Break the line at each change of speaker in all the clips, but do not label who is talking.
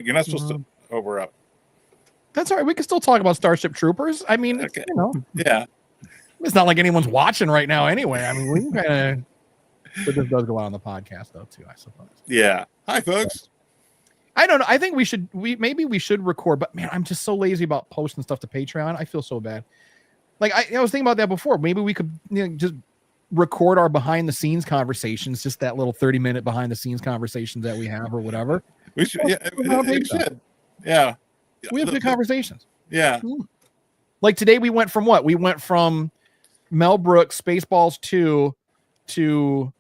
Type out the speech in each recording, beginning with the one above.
You're not supposed to. Oh, we're up.
That's all right. We can still talk about Starship Troopers. I mean,
Okay.
Yeah. It's not like anyone's watching right now anyway. I mean, we can kind of. But this does go out on the podcast, though, too, I suppose.
Yeah. Hi, folks.
I don't know. I think we should record, but man, I'm just so lazy about posting stuff to Patreon. I feel so bad. Like I was thinking about that before. Maybe we could just record our behind the scenes conversations, just that little 30-minute behind the scenes conversations that we have or whatever.
We should. Yeah, we should. Yeah.
We have good conversations.
Yeah.
Like today we went from what? We went from Mel Brooks, Spaceballs 2 to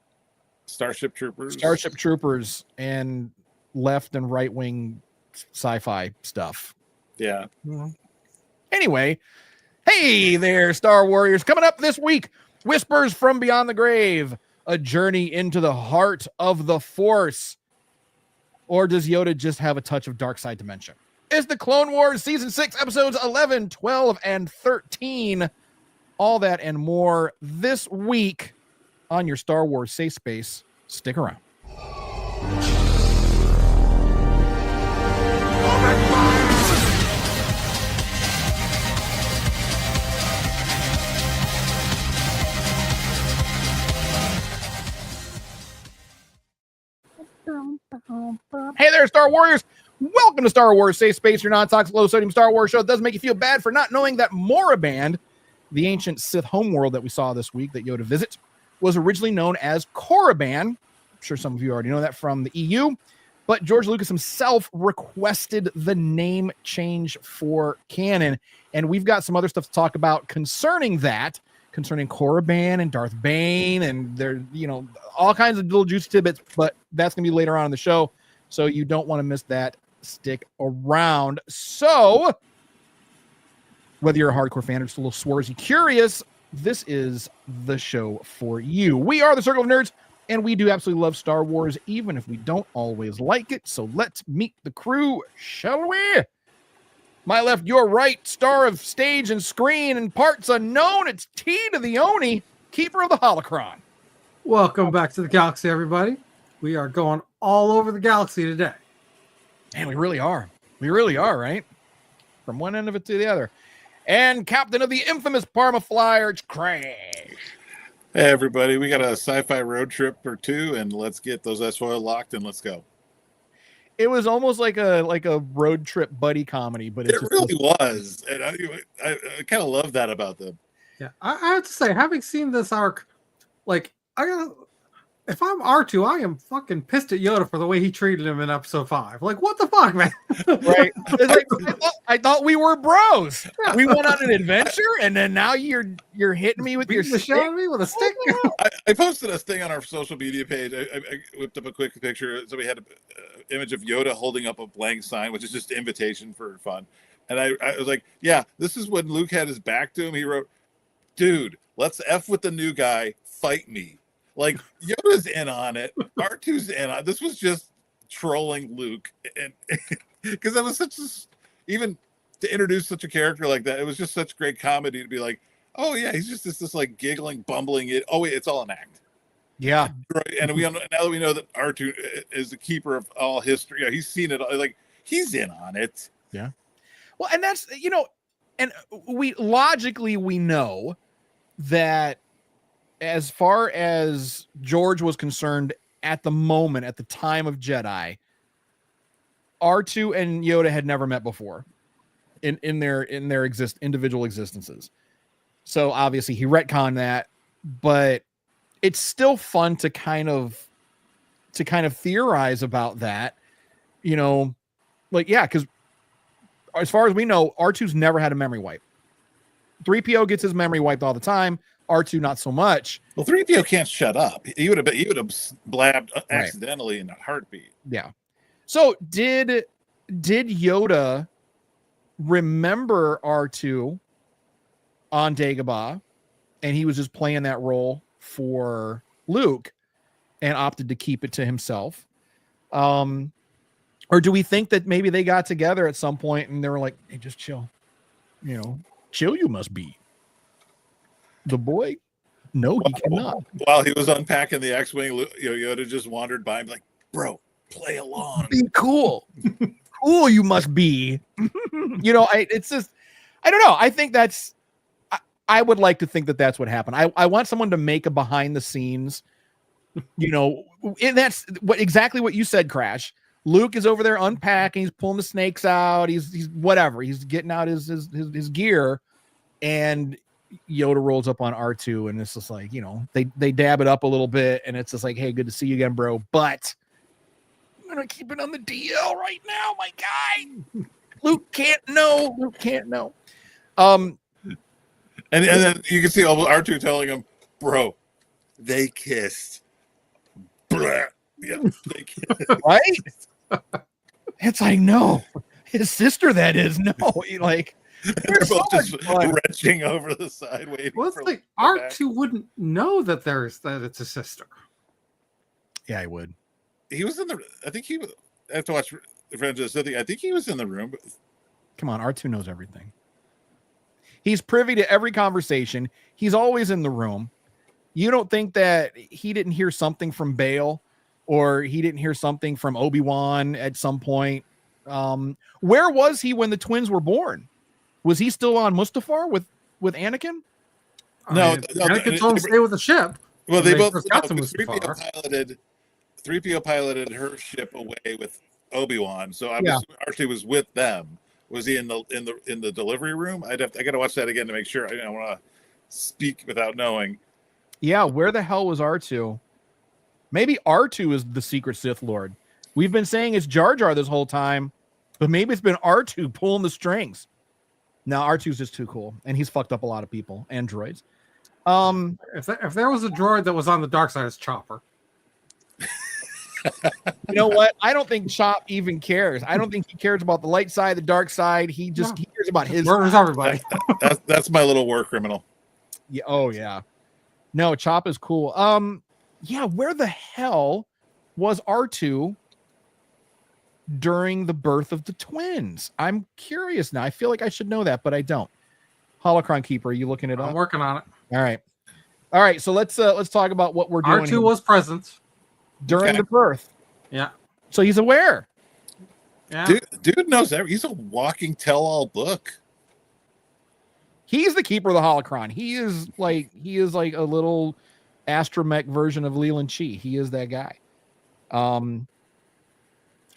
Starship
Troopers and left and right wing sci-fi stuff.
Yeah.
Anyway, hey there, Star Warriors. Coming up this week, Whispers from Beyond the Grave, a journey into the heart of the Force. Or does Yoda just have a touch of dark side dementia? It's the Clone Wars Season 6, Episodes 11, 12, and 13. All that and more this week on your Star Wars Safe Space. Stick around. Hey there, Star Warriors. Welcome to Star Wars Safe Space, your non-toxic, low-sodium Star Wars show that doesn't make you feel bad for not knowing that Moraband, the ancient Sith homeworld that we saw this week that Yoda visits, was originally known as Korriban. I'm sure some of you already know that from the EU, but George Lucas himself requested the name change for canon, and we've got some other stuff to talk about concerning Korriban and Darth Bane, and there, all kinds of little juicy tidbits, but that's going to be later on in the show, so you don't want to miss that. Stick around. So, whether you're a hardcore fan or just a little swarzy curious, this is the show for you. We are the Circle of Nerds, and we do absolutely love Star Wars, even if we don't always like it. So let's meet the crew, shall we? My left, your right, star of stage and screen and parts unknown. It's T to the Oni, keeper of the holocron.
Welcome back to the galaxy, everybody. We are going all over the galaxy today.
Man, we really are. We really are, right? From one end of it to the other. And captain of the infamous Parma Flyer, it's Crash.
Hey, everybody. We got a sci-fi road trip or two, and let's get those S-foil locked, and let's go.
It was almost like a road trip buddy comedy, but
it really was. And I kind of love that about them.
Yeah, I have to say, having seen this arc, if I'm R2, I am fucking pissed at Yoda for the way he treated him in episode 5. Like, what the fuck, man?
Right. I thought we were bros. We went on an adventure, and then now you're hitting me with your stick.
Me with a stick.
I posted a thing on our social media page. I whipped up a quick picture. So we had an image of Yoda holding up a blank sign, which is just invitation for fun. And I was like, yeah, this is when Luke had his back to him. He wrote, dude, let's F with the new guy. Fight me. Like, Yoda's in on it. R2's in on it. This was just trolling Luke. And because that was even to introduce such a character like that, it was just such great comedy to be like, oh, yeah, he's just this like giggling, bumbling it. Oh, wait, it's all an act.
Yeah.
Right. And now that we know that R2 is the keeper of all history, he's seen it. Like, he's in on it.
Yeah. Well, and that's, and we know that as far as George was concerned at the moment, at the time of Jedi, R2 and Yoda had never met before in their individual existences. So obviously he retconned that, but it's still fun to kind of theorize about that, because as far as we know, R2's never had a memory wipe. 3PO gets his memory wiped all the time. R2 not so much.
Well, 3PO can't shut up. He would have blabbed accidentally in a heartbeat.
Yeah. So did Yoda remember R2 on Dagobah, and he was just playing that role for Luke and opted to keep it to himself? Or do we think that maybe they got together at some point and they were like, hey, just chill. Chill you must be. The boy? No, he cannot.
While he was unpacking the X-Wing, Yoda just wandered by and be like, bro, play along.
Be cool. cool you must be. You know, it's just, I don't know. I think I would like to think that that's what happened. I want someone to make a behind the scenes, you know, and that's exactly what you said, Crash. Luke is over there unpacking. He's pulling the snakes out. He's whatever. He's getting out his gear, and Yoda rolls up on R2, and it's just like, you know, they dab it up a little bit, and it's just like, hey, good to see you again, bro. But I'm gonna keep it on the DL right now, my guy. Luke can't know. Luke can't know.
And then you can see R2 telling him, bro, they kissed. Blah. Yeah, they kissed.
Right? It's like, no, his sister, that is. No, like,
they're both just wrenching over the side waiting.
Well, it's like R2 wouldn't know that it's a sister.
Yeah, I would.
He was in the. I think he was. I have to watch Revenge of the Sith. I think he was in the room. But...
Come on, R2 knows everything. He's privy to every conversation. He's always in the room. You don't think that he didn't hear something from Bail, or he didn't hear something from Obi-Wan at some point? Where was he when the twins were born? Was he still on Mustafar with Anakin?
No,
Anakin told him to stay with the ship.
Well, they both
got to
3PO piloted her ship away with Obi-Wan, so I'm assuming Archie was with them. Was he in the delivery room? I got to watch that again to make sure. I want to speak without knowing.
Yeah, where the hell was R2? Maybe R2 is the secret Sith Lord. We've been saying it's Jar Jar this whole time, but maybe it's been R2 pulling the strings. No, R2's just too cool, and he's fucked up a lot of people and droids.
If there was a droid that was on the dark side, it's Chopper.
You know what? I don't think Chop even cares. I don't think he cares about the light side, the dark side. He cares about his.
Murders everybody.
That's my little war criminal.
Yeah. Oh yeah. No, Chop is cool. Yeah. Where the hell was R2 during the birth of the twins? I'm curious now. I feel like I should know that, but I don't. Holocron Keeper, are you looking it up?
I'm working on it.
All right. So let's talk about what we're doing.
R2 was present
during the birth.
Yeah.
So he's aware.
Yeah.
Dude knows everything. He's a walking tell-all book.
He's the keeper of the holocron. He is like a little astromech version of Leland Chi. He is that guy.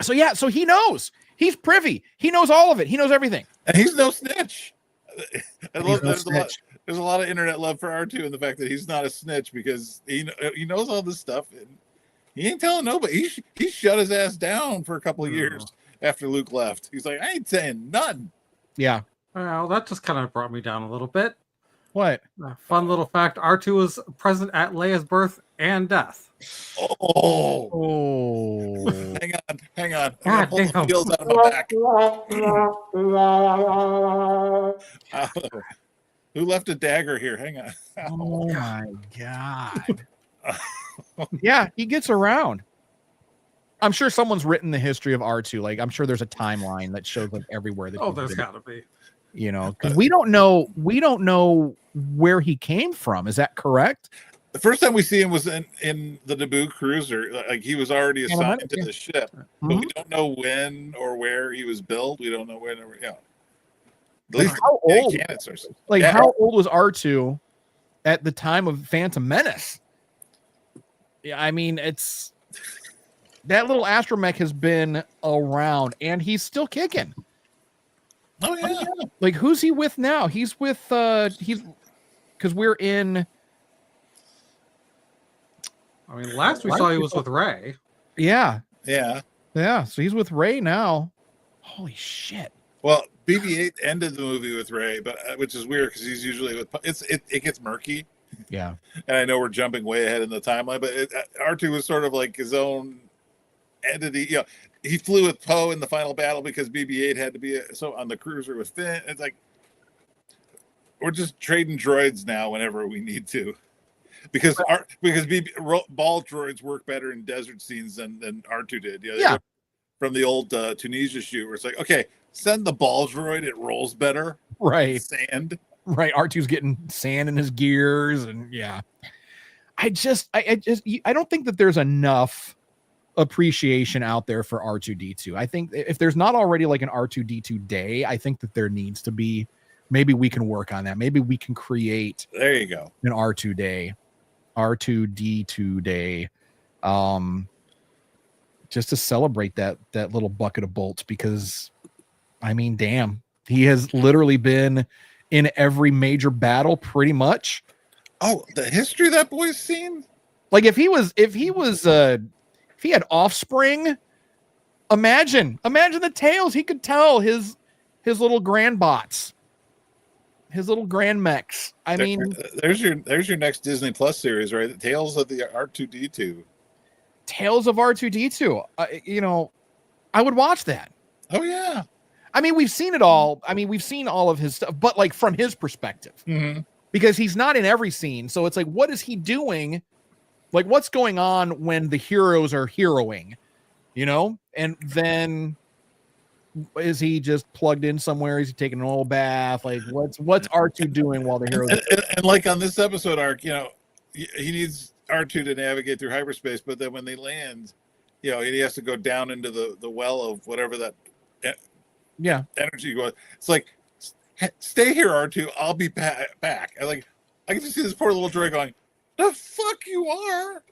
So he knows. He's privy. He knows all of it. He knows everything.
And he's no snitch. There's a lot of internet love for R2 and the fact that he's not a snitch because he knows all this stuff and he ain't telling nobody. He shut his ass down for a couple of years after Luke left. He's like, I ain't saying nothing.
Yeah.
Well, that just kind of brought me down a little bit.
What?
Fun little fact: R2 was present at Leia's birth and death.
Oh.
Hang on. I'm gonna pull the feels out of my back. Who left a dagger here? Hang on.
Oh my God. Yeah, he gets around. I'm sure someone's written the history of R2. Like, I'm sure there's a timeline that shows like everywhere.
There's got to be.
You know, because we don't know where he came from. Is that correct?
The first time we see him was in the Naboo cruiser. Like he was already assigned to the ship, but we don't know when or where he was built. We don't know when or At least
how old? How old was R2 at the time of Phantom Menace? Yeah, I mean, it's that little astromech has been around, and he's still kicking.
Oh yeah.
Like, who's he with now? He's with because we're in.
I mean, last we saw he was with Rey.
Yeah.
Yeah.
So he's with Rey now. Holy shit.
Well, BB-8 ended the movie with Rey, but which is weird because he's usually with. It gets murky.
Yeah.
And I know we're jumping way ahead in the timeline, but R2 was sort of like his own entity. You know, he flew with Poe in the final battle because BB-8 had to be on the cruiser with Finn. It's like we're just trading droids now whenever we need to, because ball droids work better in desert scenes than R2 did. You know, from the old Tunisia shoot, where it's like, okay, send the ball droid; it rolls better.
Right,
sand.
Right, R2's getting sand in his gears, and I don't think that there's enough appreciation out there for R2D2. I think if there's not already like an R2D2 day, I think that there needs to be. Maybe we can work on that. Maybe we can create
There you go.
an R2 day, R2D2 day, just to celebrate that little bucket of bolts, because I mean, damn, he has literally been in every major battle pretty much.
Oh, the history that boy's seen.
Like if he had offspring, imagine the tales he could tell his little grandbots, his little grand mechs. I mean,
there's your next Disney Plus series, right? Tales of the R2D2.
Tales of R2D2. You know, I would watch that.
Oh yeah.
I mean, we've seen it all. I mean, we've seen all of his stuff, but like from his perspective, because he's not in every scene. So it's like, what is he doing? Like, what's going on when the heroes are heroing, you know? And then is he just plugged in somewhere? Is he taking an old bath? Like, what's R2 doing while the heroes?
And like on this episode arc, you know, he needs R2 to navigate through hyperspace, but then when they land, you know, he has to go down into the well of whatever that energy goes. It's like, stay here, R2. I'll be back. And like, I can just see this poor little droid going, "The fuck you are?"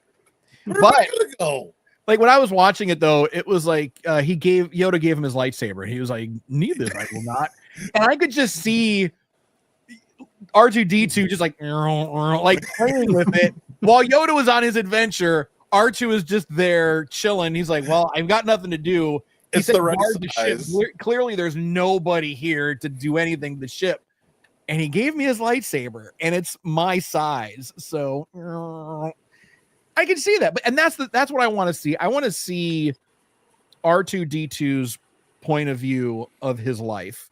Where am I gonna go?
Like when I was watching it though, it was like Yoda gave him his lightsaber. He was like, "Neither, I will not." And I could just see R2D2 just like playing with it while Yoda was on his adventure. R2 is just there chilling. He's like, "Well, I've got nothing to do."
It's the right size.
Clearly, there's nobody here to do anything to the ship. And he gave me his lightsaber, and it's my size. So I can see that. And that's what I want to see. I want to see R2D2's point of view of his life.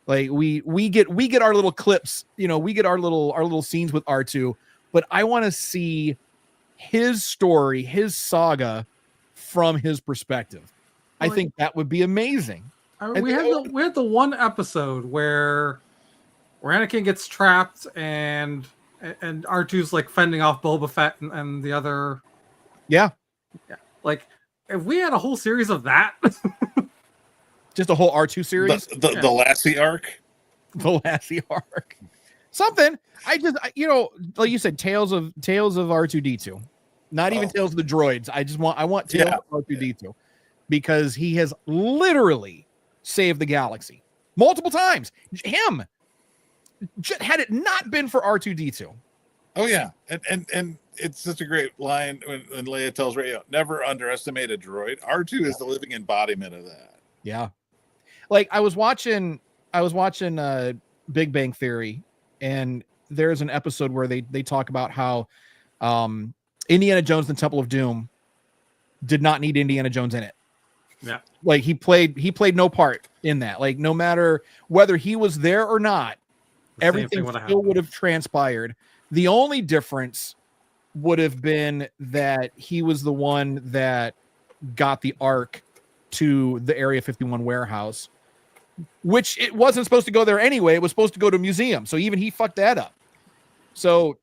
Like we get our little clips, you know, we get our little scenes with R2, but I want to see his story, his saga from his perspective. I think that would be amazing.
We had the one episode where Anakin gets trapped and R2's like fending off Boba Fett and the other.
Yeah.
Like if we had a whole series of that,
just a whole R2 series,
the Lassie arc,
something. You know, like you said, Tales of R2D2, not even Tales of the Droids. I want Tales of R2D2 because he has literally saved the galaxy multiple times. Him. Had it not been for R2D2.
Oh yeah, and it's such a great line when Leia tells Rey, "Never underestimate a droid." R2 is the living embodiment of that.
Yeah, like I was watching Big Bang Theory, and there's an episode where they talk about how Indiana Jones and the Temple of Doom did not need Indiana Jones in it.
Yeah,
like he played no part in that. Like no matter whether he was there or not. Everything still would have transpired. The only difference would have been that he was the one that got the Ark to the Area 51 warehouse, which it wasn't supposed to go there anyway. It was supposed to go to a museum. So even he fucked that up. So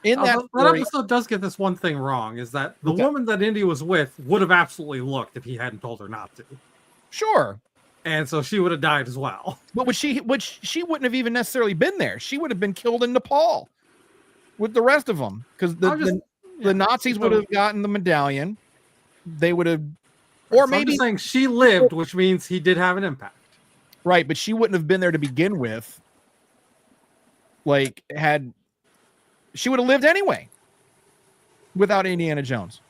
in that
episode does get this one thing wrong, is that the woman that Indy was with would have absolutely looked if he hadn't told her not to.
Sure.
And so she would have died as well.
But she wouldn't have even necessarily been there. She would have been killed in Nepal with the rest of them, because the Nazis would have gotten the medallion. They would have, or maybe
I'm just saying she lived, which means he did have an impact.
Right, but she wouldn't have been there to begin with. Like she would have lived anyway without Indiana Jones.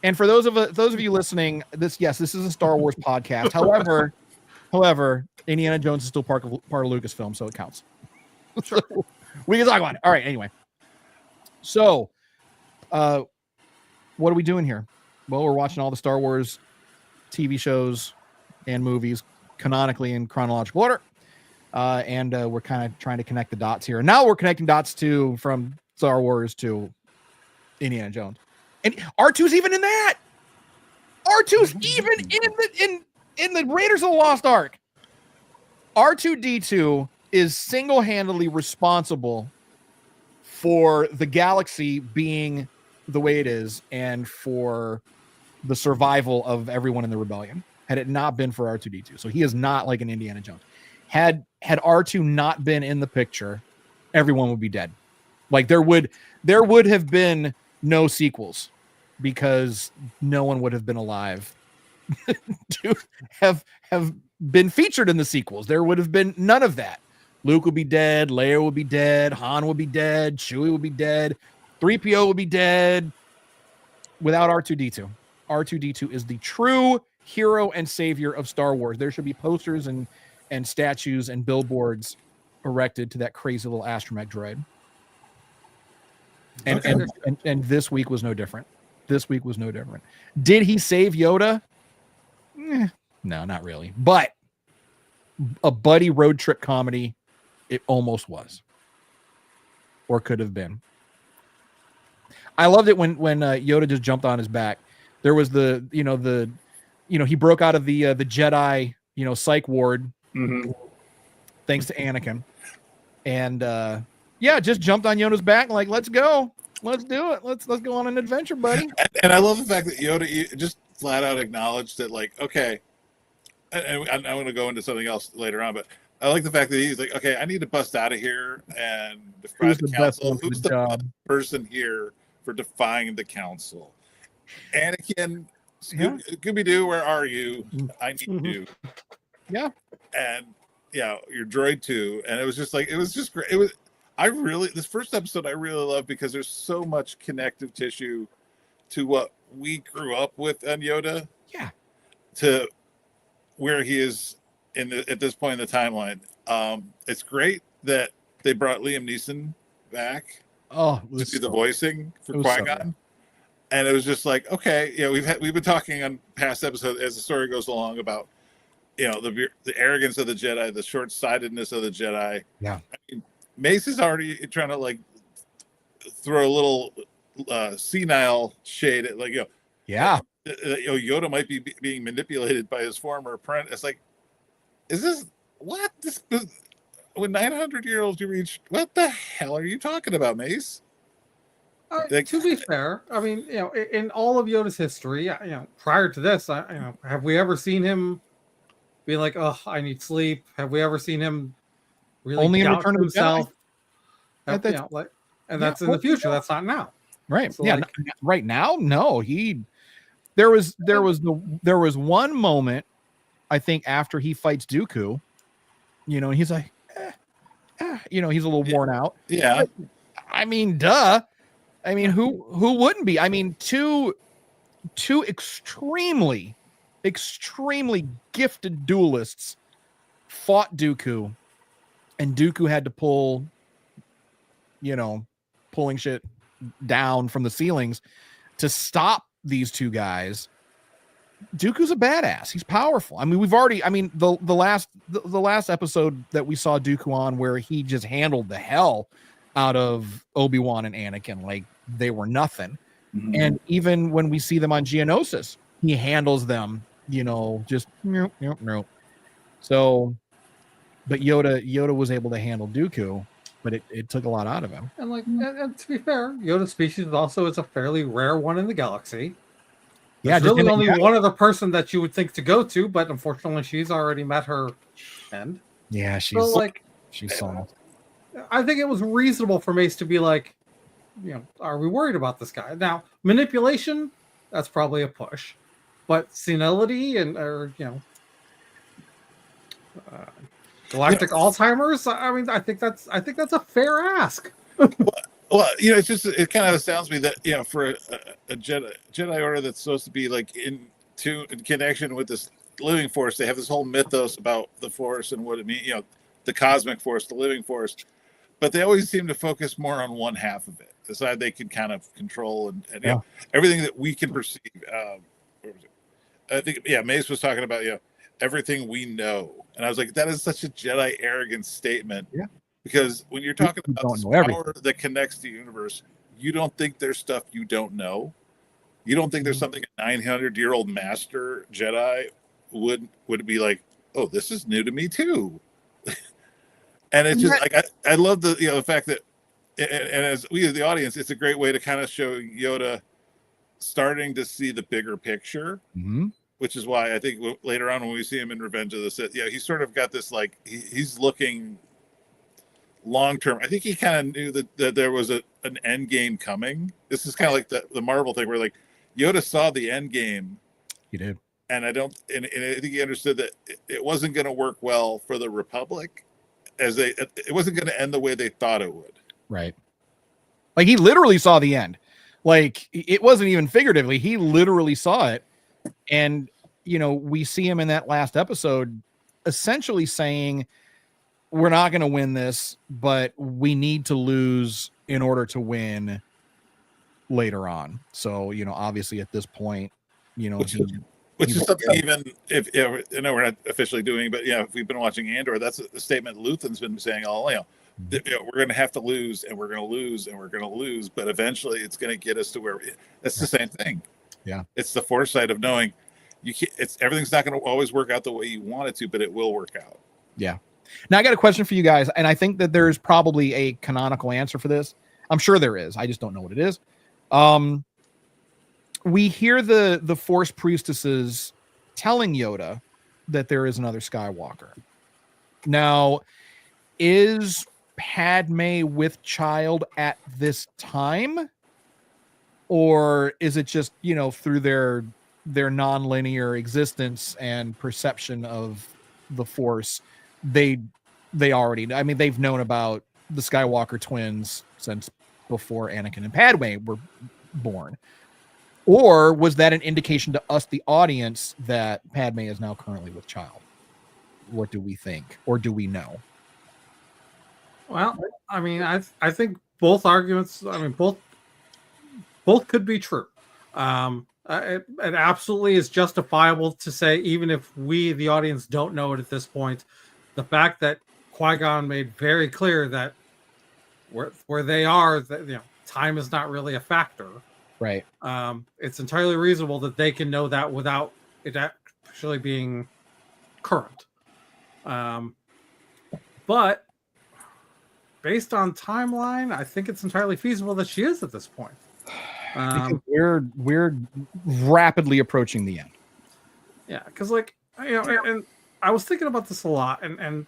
And for those of you listening, this is a Star Wars podcast. However, Indiana Jones is still part of Lucasfilm, so it counts. Sure. We can talk about it. All right. Anyway, so what are we doing here? Well, we're watching all the Star Wars TV shows and movies canonically in chronological order, and we're kind of trying to connect the dots here. And now we're connecting dots from Star Wars to Indiana Jones. And R2's even in that. R2's even in the Raiders of the Lost Ark. R2D2 is single-handedly responsible for the galaxy being the way it is and for the survival of everyone in the rebellion had it not been for R2D2. So he is not like an Indiana Jones. Had R2 not been in the picture, everyone would be dead. Like there would have been no sequels because no one would have been alive to have been featured in the sequels. There would have been none of that. Luke would be dead, Leia would be dead, Han would be dead, Chewie would be dead, 3PO would be dead without R2D2. R2D2 is the true hero and savior of Star Wars. There should be posters and statues and billboards erected to that crazy little astromech droid. And this week was no different. This week was no different. Did he save Yoda? No, not really. But a buddy road trip comedy, it almost was. Or could have been. I loved it when Yoda just jumped on his back. There was he broke out of the Jedi, psych ward, thanks to Anakin. And just jumped on Yoda's back, like, let's go. Let's do it. Let's go on an adventure, buddy.
And I love the fact that Yoda just flat out acknowledged that, like, okay, and I'm going to go into something else later on, but I like the fact that he's like, okay, I need to bust out of here and defy the council. Who's the best person here for defying the council? Anakin, Scooby-Doo, where are you? I need you.
Yeah.
And your droid too. And it was just great. This first episode I really love because there's so much connective tissue to what we grew up with on Yoda.
Yeah.
To where he is at this point in the timeline. It's great that they brought Liam Neeson back to do the voicing for Qui-Gon. And it was just like, okay, we've been talking on past episodes as the story goes along about the arrogance of the Jedi, the short-sightedness of the Jedi.
Yeah.
I mean, Mace is already trying to like throw a little senile shade at Yoda might be being manipulated by his former apprentice. It's like, is this what this when 900-year-olds you reach? What the hell are you talking about, Mace?
To be fair, I mean, in all of Yoda's history, prior to this, have we ever seen him be like, "Oh, I need sleep"? Have we ever seen him really
only in
doubt
Return of the
himself?
Jedi.
That's in the future. That's not now.
Right.
So
right now, no. There was one moment, I think, after he fights Dooku, and he's like, he's a little worn out.
Yeah.
But, I mean, duh. I mean, who wouldn't be? I mean, two extremely gifted duelists fought Dooku, and Dooku had to pulling shit down from the ceilings to stop these two guys. Dooku's a badass. He's powerful. I mean, the last episode that we saw Dooku on, where he just handled the hell out of Obi-Wan and Anakin like they were nothing. Mm-hmm. And even when we see them on Geonosis, he handles them, just nope. So, but Yoda was able to handle Dooku, but it took a lot out of him.
And to be fair, Yoda's species also is a fairly rare one in the galaxy.
There's
really only one other person that you would think to go to, but unfortunately she's already met her end.
Yeah, she's soft.
I think it was reasonable for Mace to be like, are we worried about this guy? Now, manipulation, that's probably a push. But senility galactic Alzheimer's, I mean, I think that's a fair ask.
Well, it's just, it kind of astounds me that, for a Jedi Order that's supposed to be like in connection with this living force, they have this whole mythos about the force and what it means, the cosmic force, the living force. But they always seem to focus more on one half of it, the side they can kind of control and everything that we can perceive. I think, Mace was talking about, everything we know. And I was like, that is such a Jedi arrogant statement.
Yeah.
Because when you're talking about this power that connects the universe, you don't think there's stuff you don't know. You don't think there's something a 900-year-old master Jedi would be like, oh, this is new to me too. And it's just like I love the fact that and as we as the audience, it's a great way to kind of show Yoda starting to see the bigger picture, which is why I think later on when we see him in Revenge of the Sith, he's sort of got this like he's looking long term. I think he kind of knew that there was an end game coming. This is kind of like the Marvel thing where like Yoda saw the end game.
He did.
And I think he understood that it wasn't going to work well for the Republic, it wasn't going to end the way they thought it would.
Right. Like he literally saw the end. Like it wasn't even figuratively. He literally saw it. And, we see him in that last episode essentially saying, we're not going to win this, but we need to lose in order to win later on. So, obviously at this point,
Which is something even if I know we're not officially doing, but if we've been watching Andor, that's the statement Luthen's been saying all. We're going to have to lose, and we're going to lose, and we're going to lose, but eventually it's going to get us to where that's the same thing.
Yeah,
it's the foresight of knowing you can't. Everything's not going to always work out the way you want it to, but it will work out.
Yeah. Now I got a question for you guys, and I think that there's probably a canonical answer for this. I'm sure there is. I just don't know what it is. We hear the Force priestesses telling Yoda that there is another Skywalker. Now, is Padme with child at this time? Or is it just, through their non-linear existence and perception of the Force, they've known about the Skywalker twins since before Anakin and Padme were born? Or was that an indication to us, the audience, that Padme is now currently with child? What do we think? Or do we know?
Well, I think both arguments, both could be true. It absolutely is justifiable to say, even if we, the audience, don't know it at this point, the fact that Qui-Gon made very clear that where they are, that time is not really a factor.
Right.
It's entirely reasonable that they can know that without it actually being current. But based on timeline, I think it's entirely feasible that she is at this point.
We're rapidly approaching the end.
Yeah, because and I was thinking about this a lot, and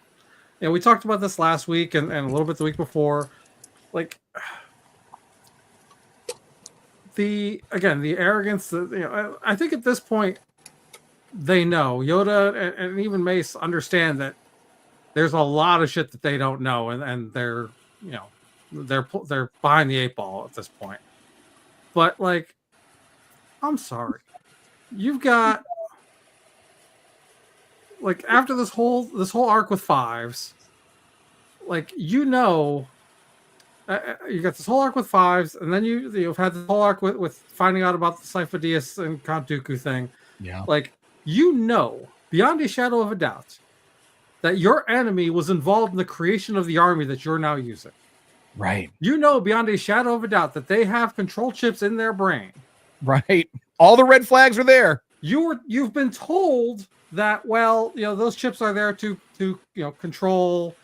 we talked about this last week and a little bit the week before. The arrogance that I think at this point they know Yoda and even Mace understand that there's a lot of shit that they don't know, and they're they're behind the eight ball at this point. But I'm sorry, you've got after this whole arc with Fives, you got this whole arc with Fives, and then you've had this whole arc with finding out about the Sifo-Dyas and Count Dooku thing.
Yeah.
Beyond a shadow of a doubt that your enemy was involved in the creation of the army that you're now using.
Right.
Beyond a shadow of a doubt that they have control chips in their brain.
Right. All the red flags are there.
You've been told that, those chips are there to control,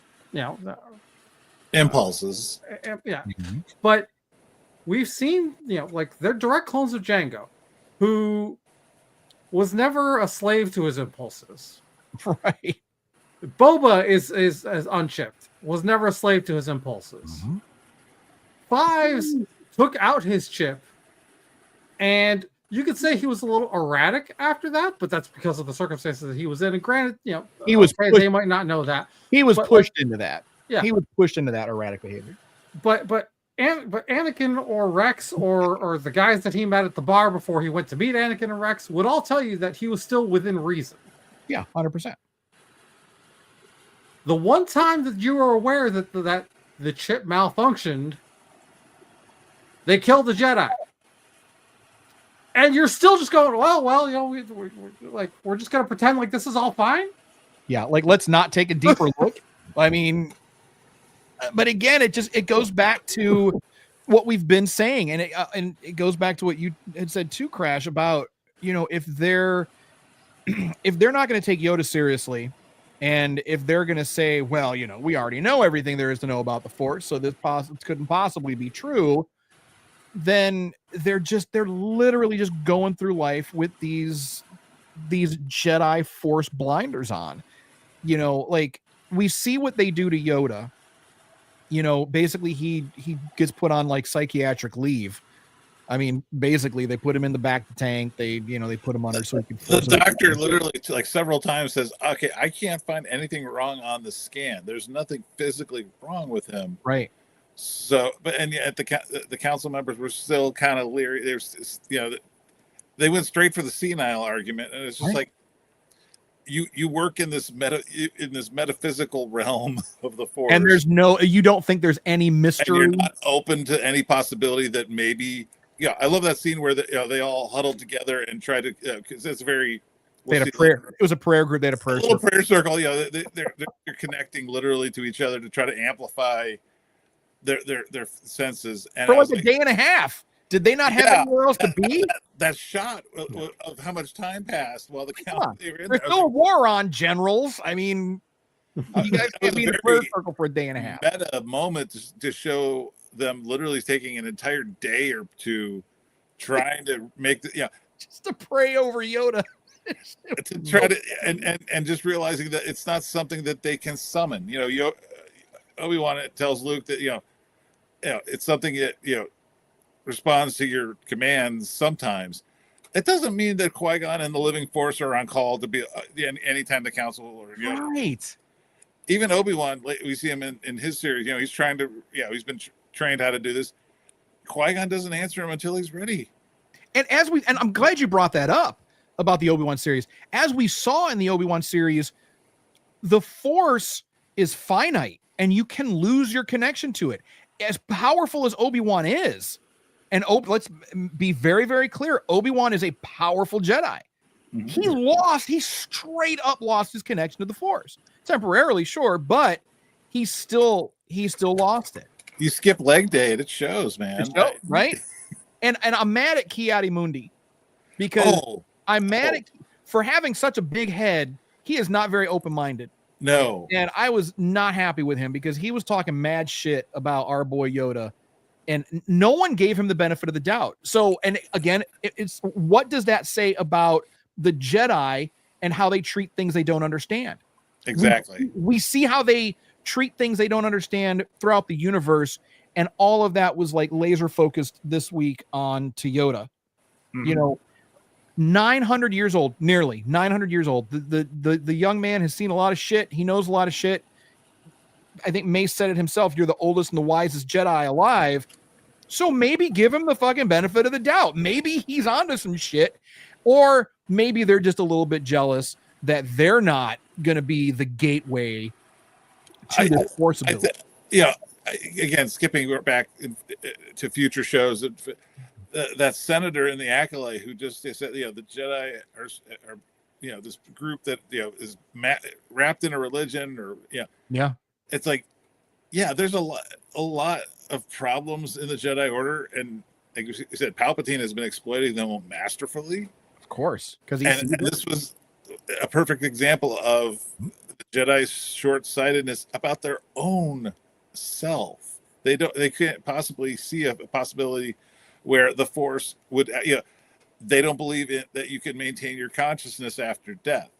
impulses.
Yeah. Mm-hmm. But we've seen, they're direct clones of Jango, who was never a slave to his impulses.
Right.
Boba is unchipped, was never a slave to his impulses.
Mm-hmm.
Fives took out his chip, and you could say he was a little erratic after that, but that's because of the circumstances that he was in. And granted,
he was
they might not know that.
He was pushed into that.
Yeah,
he was pushed into that erratic behavior.
But Anakin or Rex or the guys that he met at the bar before he went to meet Anakin and Rex would all tell you that he was still within reason.
Yeah, 100%.
The one time that you were aware that the chip malfunctioned, they killed the Jedi. And you're still just going, we're just going to pretend like this is all fine?
Yeah, let's not take a deeper look. But again, it goes back to what we've been saying, and it goes back to what you had said too, Crash, about if they're not going to take Yoda seriously, And if they're going to say, well, we already know everything there is to know about the Force, so this couldn't possibly be true, then they're literally just going through life with these Jedi Force blinders on. Like we see what they do to Yoda. Basically he gets put on like psychiatric leave. I mean, basically they put him in the back of the tank. They put him under so he could
the doctor literally like several times says, okay, I can't find anything wrong on the scan. There's nothing physically wrong with him.
Right.
So, and yet the council members were still kind of leery. There's, they went straight for the senile argument, and it's just like, you work in this metaphysical realm of the Force,
and you don't think there's any mystery.
And you're not open to any possibility that maybe. Yeah, I love that scene where they all huddled together and tried to, because it's very.
They had a prayer. It was a prayer group. They had a prayer.
Little prayer circle. They're connecting literally to each other to try to amplify their senses. And
for like a day and a half. Did they not have anywhere else to be?
That shot of how much time passed while
there's still a war on, generals. I mean, you guys can't be in a prayer circle for a day and a half.
Meta moment to show them literally taking an entire day or two trying to make
just to pray over Yoda.
To try to and just realizing that it's not something that they can summon. Obi-Wan tells Luke that it's something that responds to your commands sometimes. It doesn't mean that Qui-Gon and the Living Force are on call to be anytime the council or
right.
Even Obi-Wan, we see him in his series. He's trying to he's been trained how to do this. Qui-Gon doesn't answer him until he's ready.
And I'm glad you brought that up about the Obi-Wan series. As we saw in the Obi-Wan series, the Force is finite and you can lose your connection to it. As powerful as Obi-Wan is, and let's be very, very clear, Obi-Wan is a powerful Jedi. Mm-hmm. He straight up lost his connection to the Force. Temporarily, sure, but he still lost it.
You skip leg day and it shows, man.
Right? And I'm mad at Ki-Adi-Mundi because I'm mad for having such a big head. He is not very open-minded.
No.
And I was not happy with him because he was talking mad shit about our boy Yoda, and no one gave him the benefit of the doubt. So, and again, it's what does that say about the Jedi and how they treat things they don't understand?
Exactly.
We see how they treat things they don't understand throughout the universe, and all of that was like laser focused this week on to Yoda. Mm-hmm. 900 years old, nearly 900 years old. The young man has seen a lot of shit. He knows a lot of shit. I think Mace said it himself. You're the oldest and the wisest Jedi alive. So maybe give him the fucking benefit of the doubt. Maybe he's onto some shit, or maybe they're just a little bit jealous that they're not going to be the gateway to the Force ability.
Again, skipping back to future shows, that senator in the Acolyte who just said, the Jedi are this group that is wrapped in a religion, or it's like, there's a lot of problems in the Jedi Order, and like you said, Palpatine has been exploiting them masterfully.
Of course, because
this was a perfect example of the Jedi's short-sightedness about their own self. They can't possibly see a possibility where the Force would, they don't believe that you can maintain your consciousness after death.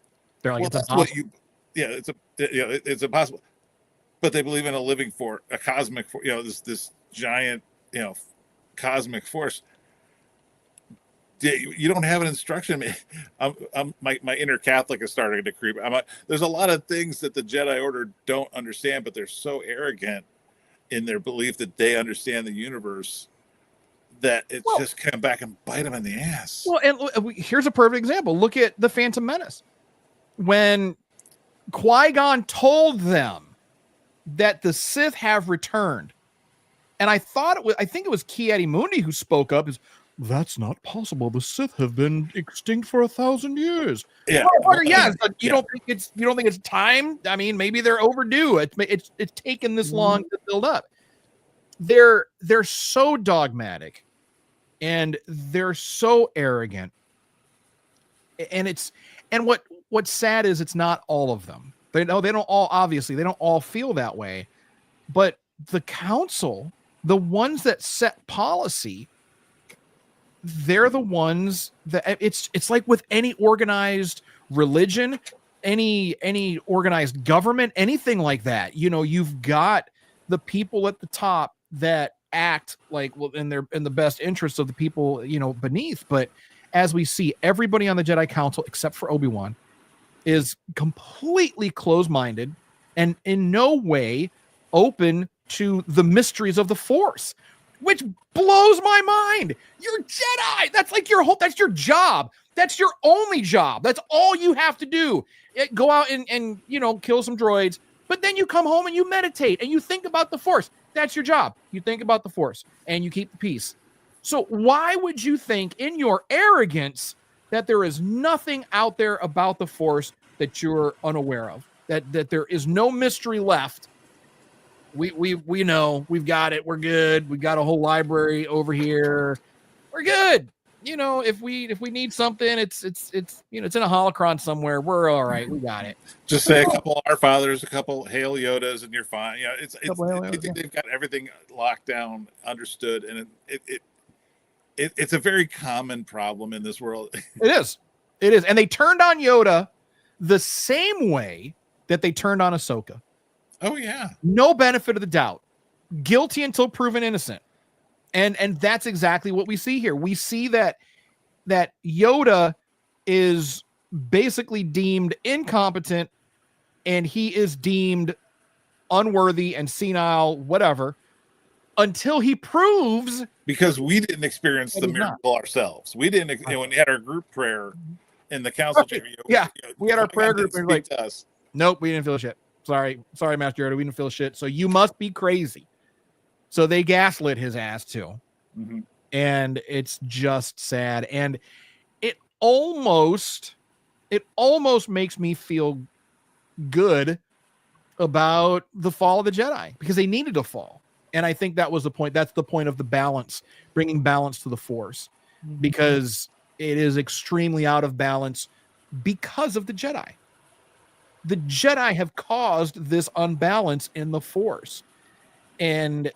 They're like,
that's impossible. It's impossible. But they believe in a living force, a cosmic force, this giant, cosmic force. You don't have an instruction. My inner Catholic is starting to creep. There's a lot of things that the Jedi Order don't understand, but they're so arrogant in their belief that they understand the universe that it's just come back and bite them in the ass.
Well, and here's a perfect example. Look at the Phantom Menace. When Qui-Gon told them that the Sith have returned, and I think it was Ki-Adi-Mundi who spoke up, is that's not possible. The Sith have been extinct for 1,000 years.
Yeah.
You don't think it's time? I mean, maybe they're overdue. It's taken this long to build up. They're so dogmatic, and they're so arrogant. And what's sad is it's not all of them. They don't all feel that way. But the council, the ones that set policy, they're the ones that it's like with any organized religion, any organized government, anything like that. You've got the people at the top that act like, well, in the best interest of the people, beneath. But as we see, everybody on the Jedi Council, except for Obi-Wan, is completely closed-minded and in no way open to the mysteries of the Force, which blows my mind. You're Jedi. That's like that's your job. That's your only job. That's all you have to do. Go out and kill some droids, but then you come home and you meditate and you think about the Force. That's your job. You think about the Force and you keep the peace. So why would you think in your arrogance that there is nothing out there about the Force that you're unaware of, that there is no mystery left? We know, we've got it. We're good. We've got a whole library over here. We're good. If we need something, it's in a holocron somewhere. We're all right. We got it.
Just say a couple Our Fathers, a couple Hail Yodas, and you're fine. They've got everything locked down, understood, and it's a very common problem in this world. It
is, and they turned on Yoda the same way that they turned on Ahsoka.
Oh yeah,
no benefit of the doubt, guilty until proven innocent. And that's exactly what we see here. We see that Yoda is basically deemed incompetent and he is deemed unworthy and senile, whatever, until he proves.
Because we didn't experience the miracle ourselves. We didn't, when we had our group prayer in the council chamber.
We had our prayer group and like, nope, we didn't feel shit. Sorry, Master Yoda, we didn't feel shit. So you must be crazy. So they gaslit his ass too.
Mm-hmm.
And it's just sad. And it almost makes me feel good about the fall of the Jedi, because they needed to fall. And I think that was the point. That's the point of the balance, bringing balance to the Force, because it is extremely out of balance because of the Jedi. The Jedi have caused this unbalance in the Force. And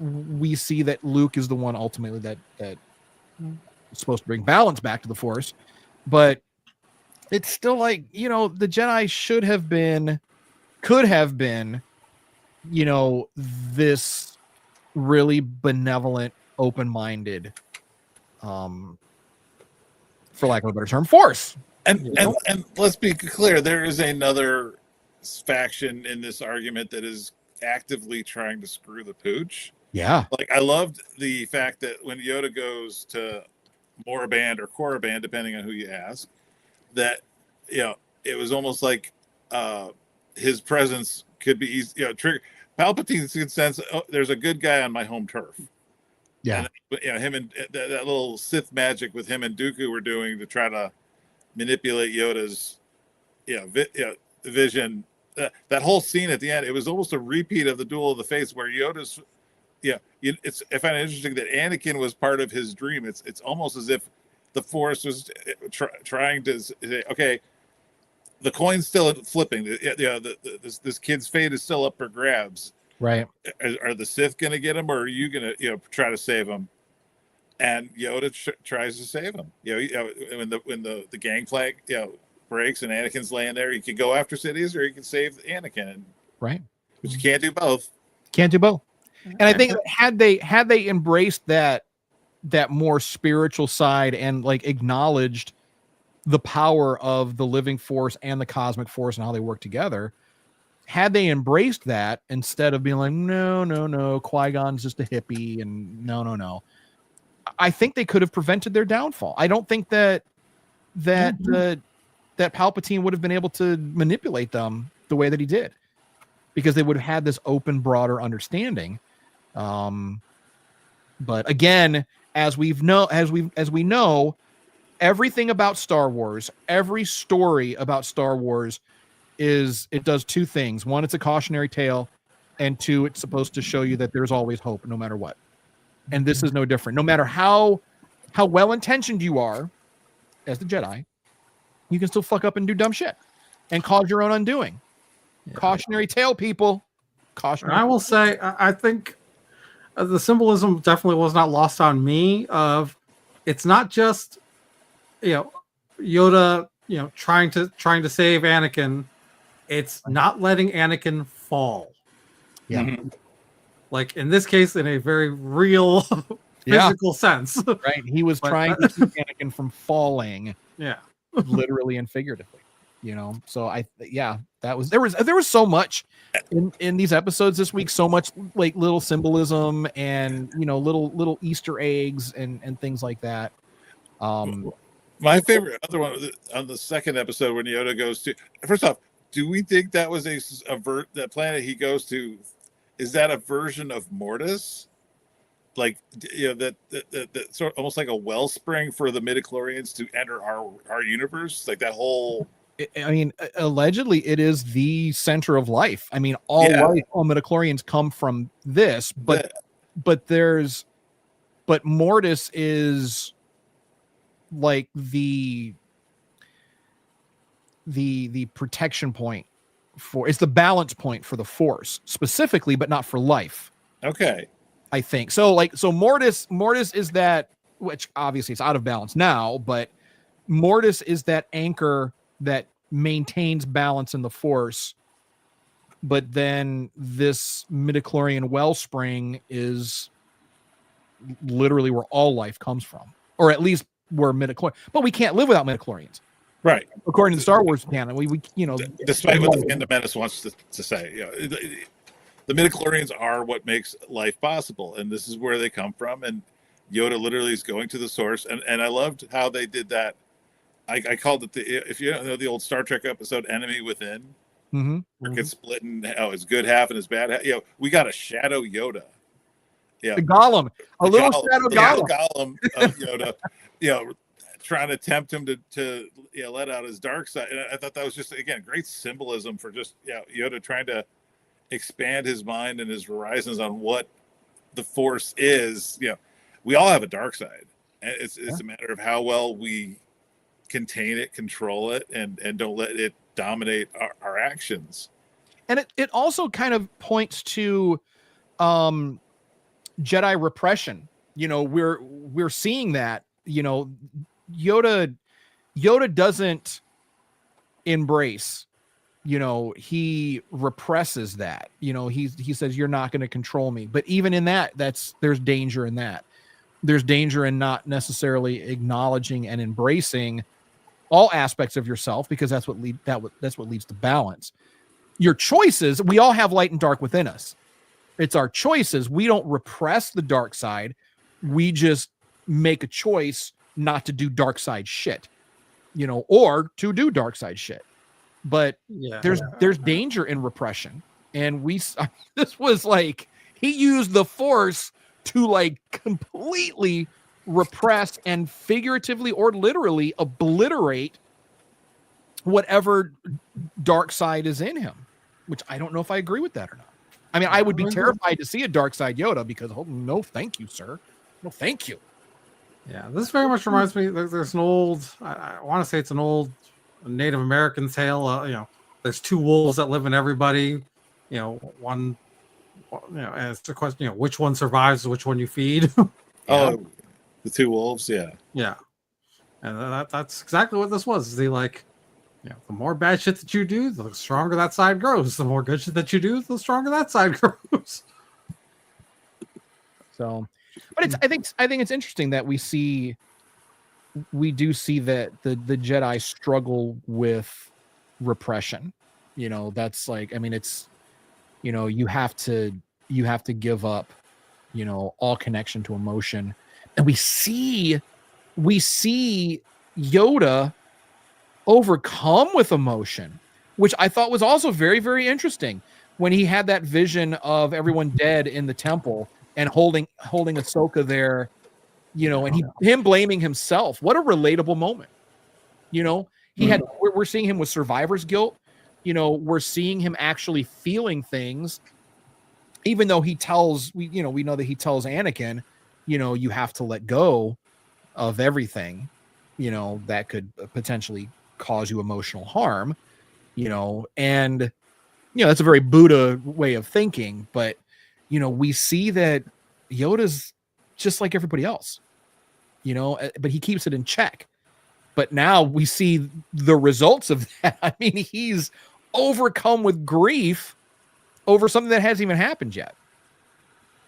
we see that Luke is the one ultimately that is supposed to bring balance back to the Force. But it's still like, the Jedi could have been, this really benevolent, open-minded, for lack of a better term, Force.
And let's be clear, there is another faction in this argument that is actively trying to screw the pooch.
Yeah.
Like, I loved the fact that when Yoda goes to Moraband or Korriban, depending on who you ask, that, it was almost like his presence could be easy, trigger. Palpatine's good sense, there's a good guy on my home turf.
Yeah.
And, him and that little Sith magic with him and Dooku were doing to try to manipulate Yoda's vision. That whole scene at the end, it was almost a repeat of the Duel of the Fates, where Yoda's I find it interesting that Anakin was part of his dream. It's almost as if the Force was trying to say, okay, the coin's still flipping. This kid's fate is still up for grabs.
Right?
Are the Sith going to get him, or are you going to try to save him? And Yoda tries to save him. When the gangplank breaks and Anakin's laying there, he can go after Sidious or he can save Anakin.
Right.
But you can't do both.
Can't do both. And I think had they embraced that more spiritual side and like acknowledged the power of the living Force and the cosmic Force and how they work together, had they embraced that instead of being like, no, Qui-Gon's just a hippie and no, I think they could have prevented their downfall. I don't think that Palpatine would have been able to manipulate them the way that he did, because they would have had this open, broader understanding. But again, as we know, everything about Star Wars, every story about Star Wars it does two things. One, it's a cautionary tale, and two, it's supposed to show you that there's always hope no matter what. And this is no different. No matter how well-intentioned you are as the Jedi, you can still fuck up and do dumb shit and cause your own undoing. Cautionary tale, people. Cautionary.
I will say, I think the symbolism definitely was not lost on me. Of it's not just Yoda, trying to save Anakin. It's not letting Anakin fall.
Yeah.
Mm-hmm.
Like in this case, in a very real physical sense.
Right. He was trying to keep Anakin from falling.
Yeah.
Literally and figuratively. So there was so much in these episodes this week, so much like little symbolism and little Easter eggs and things like that.
My favorite other one on the second episode when Yoda goes to, first off, do we think that was that planet he goes to? Is that a version of Mortis? Like, that sort of almost like a wellspring for the midichlorians to enter our universe, like that whole.
I mean, allegedly, it is the center of life. I mean, all midichlorians come from this, but Mortis is like the protection point it's the balance point for the Force specifically, but not for life.
Okay.
I think so. Mortis is that, which obviously it's out of balance now, but Mortis is that anchor that maintains balance in the Force. But then this midichlorian wellspring is literally where all life comes from, or at least where midichlorian. But we can't live without midichlorians,
right?
According to the Star Wars canon, we
despite what the Phantom Menace wants to say, the midichlorians are what makes life possible, and this is where they come from. And Yoda literally is going to the source, and I loved how they did that. I called it if you don't know the old Star Trek episode "Enemy Within," where it gets split in his good half and his bad half. We got a shadow Yoda. Yeah,
the Gollum, little shadow
Gollum of Yoda. Trying to tempt him to let out his dark side, and I thought that was just again great symbolism for just Yoda trying to expand his mind and his horizons on what the Force is. We all have a dark side, and it's a matter of how well we contain it, control it, and don't let it dominate our actions.
And it also kind of points to Jedi repression. We're seeing that. Yoda doesn't embrace. He represses that. He says you're not going to control me. But even in that, there's danger in that. There's danger in not necessarily acknowledging and embracing all aspects of yourself, because that's what leads to balance. Your choices, we all have light and dark within us. It's our choices. We don't repress the dark side. We just make a choice not to do dark side shit, or to do dark side shit. But there's danger in repression. And this was like, he used the Force to like completely repress and figuratively or literally obliterate whatever dark side is in him, which I don't know if I agree with that or not. I mean, I would be terrified to see a dark side Yoda, because no, thank you, sir. No, thank you.
Yeah, this very much reminds me. There's an old, I want to say it's an old Native American tale. There's two wolves that live in everybody. One, and it's the question, which one survives, which one you feed.
Oh, the two wolves, yeah.
Yeah, and that's exactly what this was. The more bad shit that you do, the stronger that side grows. The more good shit that you do, the stronger that side grows.
So, but I think it's interesting that we do see that the Jedi struggle with repression. That's like, I mean, it's, you have to give up, all connection to emotion. And we see Yoda overcome with emotion, which I thought was also very, very interesting, when he had that vision of everyone dead in the temple and holding Ahsoka there, and him blaming himself. What a relatable moment. We're seeing him with survivor's guilt. We're seeing him actually feeling things, even though we know that he tells Anakin, you have to let go of everything, that could potentially cause you emotional harm, and that's a very Buddha way of thinking, but we see that Yoda's just like everybody else, but he keeps it in check. But now we see the results of that. I mean, he's overcome with grief over something that hasn't even happened yet,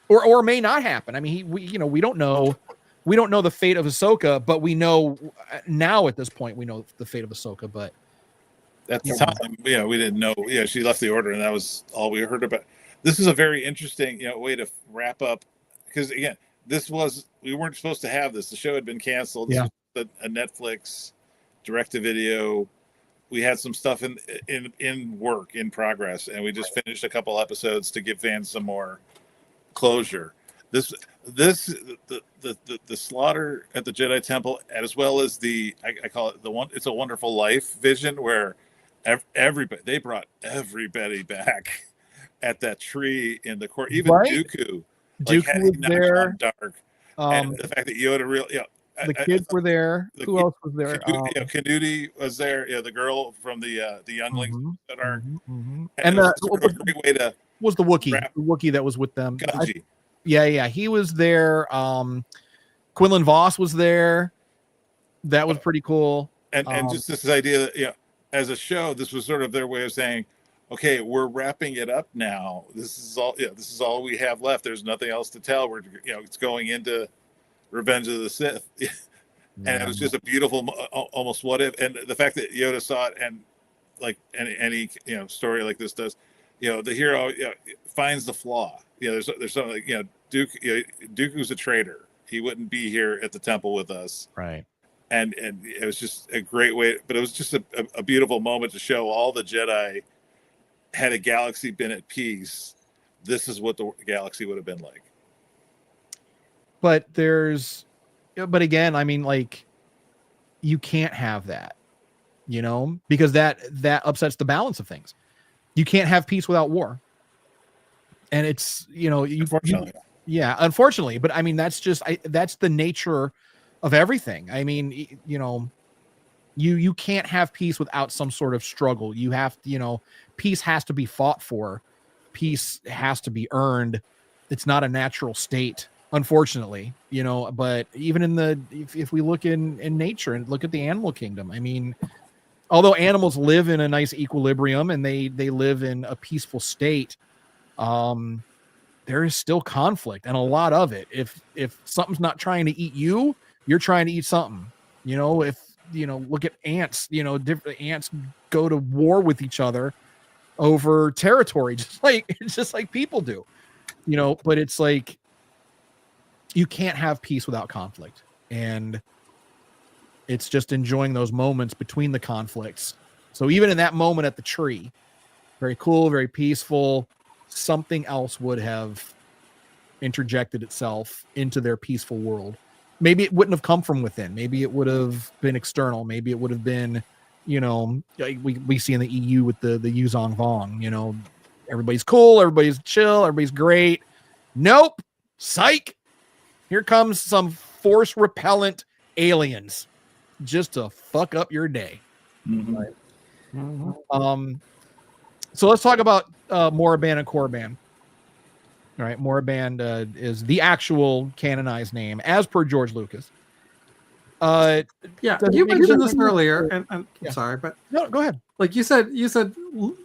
or may not happen. I mean, we don't know the fate of Ahsoka, but we know now at this point we know the fate of Ahsoka. But
at the time, we didn't know. Yeah, she left the order, and that was all we heard about. This is a very interesting, way to wrap up, because again, we weren't supposed to have this. The show had been canceled. This was a Netflix direct-to-video. We had some stuff in work, in progress, and we just finished a couple episodes to give fans some more closure. The slaughter at the Jedi Temple, as well as I call it It's a Wonderful Life vision, where everybody, they brought everybody back at that tree in the court, even Dooku
was there.
Dark, and the fact that Yoda
the kids were there. Who else was there?
Kanudi was there. Yeah, the girl from the younglings that are.
And
a great way to
was the Wookiee. The Wookiee that was with them. Yeah, he was there. Quinlan Voss was there. That was pretty cool.
And just this idea that as a show, this was sort of their way of saying, okay, we're wrapping it up now. This is all we have left. There's nothing else to tell. We're it's going into Revenge of the Sith. And it was just a beautiful almost what if, and the fact that Yoda saw it, and like any story like this does, the hero finds the flaw. There's something like Dooku's a traitor. He wouldn't be here at the temple with us.
Right.
And it was just a great way, but it was just a beautiful moment to show all the Jedi, had a galaxy been at peace, this is what the galaxy would have been like.
But again, I mean, like, you can't have that, because that upsets the balance of things. You can't have peace without war. And it's,
unfortunately.
Unfortunately. But I mean, that's the nature of everything. I mean, you can't have peace without some sort of struggle. You have, peace has to be fought for. Peace has to be earned. It's not a natural state, unfortunately, but even if we look in nature and look at the animal kingdom, I mean, although animals live in a nice equilibrium and they live in a peaceful state, there is still conflict, and a lot of it. If something's not trying to eat you, you're trying to eat something. Look at ants. Different ants go to war with each other over territory, just like people do. But it's like, you can't have peace without conflict, and it's just enjoying those moments between the conflicts. So even in that moment at the tree, very cool, very peaceful, something else would have interjected itself into their peaceful world. Maybe it wouldn't have come from within. Maybe it would have been external. Maybe it would have been, like we see in the EU with the Yuzong Vong, everybody's cool, everybody's chill, everybody's great. Nope. Psych. Here comes some force repellent aliens just to fuck up your day.
Mm-hmm.
Right. Mm-hmm. So let's talk about Moraband and Korriban. All right, Moraband is the actual canonized name as per George Lucas.
You mentioned this earlier, and I'm sorry, but
no, go ahead.
Like you said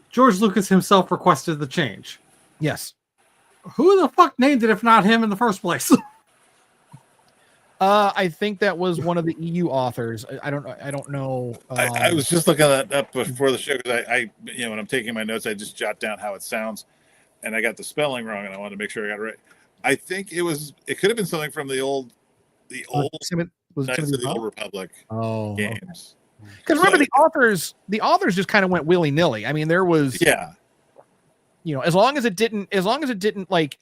George Lucas himself requested the change.
Yes.
Who the fuck named it if not him in the first place?
I think that was one of the EU authors. I don't know.
I was just looking that up before the show, because I when I'm taking my notes, I just jot down how it sounds, and I got the spelling wrong, and I wanted to make sure I got it right. I think it could have been something from the old Knights of the Old Republic games.
Because remember, the authors just kind of went willy nilly. I mean, there was as long as it didn't like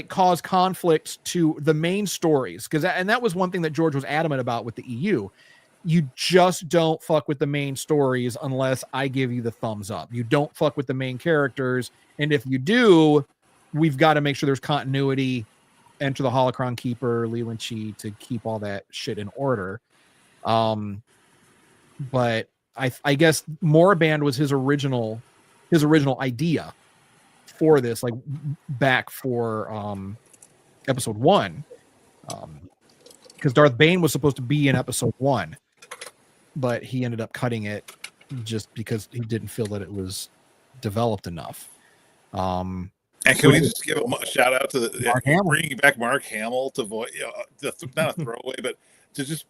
cause conflict to the main stories, because that was one thing that George was adamant about with the EU. You just don't fuck with the main stories unless I give you the thumbs up. You don't fuck with the main characters, and if you do, we've got to make sure there's continuity. Enter the Holocron Keeper, Leland Chi, to keep all that shit in order. But I guess Moraband was his original his original idea for this, like back for episode 1, because Darth Bane was supposed to be in episode 1, but he ended up cutting it just because he didn't feel that it was developed enough.
And can we just give a shout out to bringing back Mark Hamill to voice, not a throwaway, but to just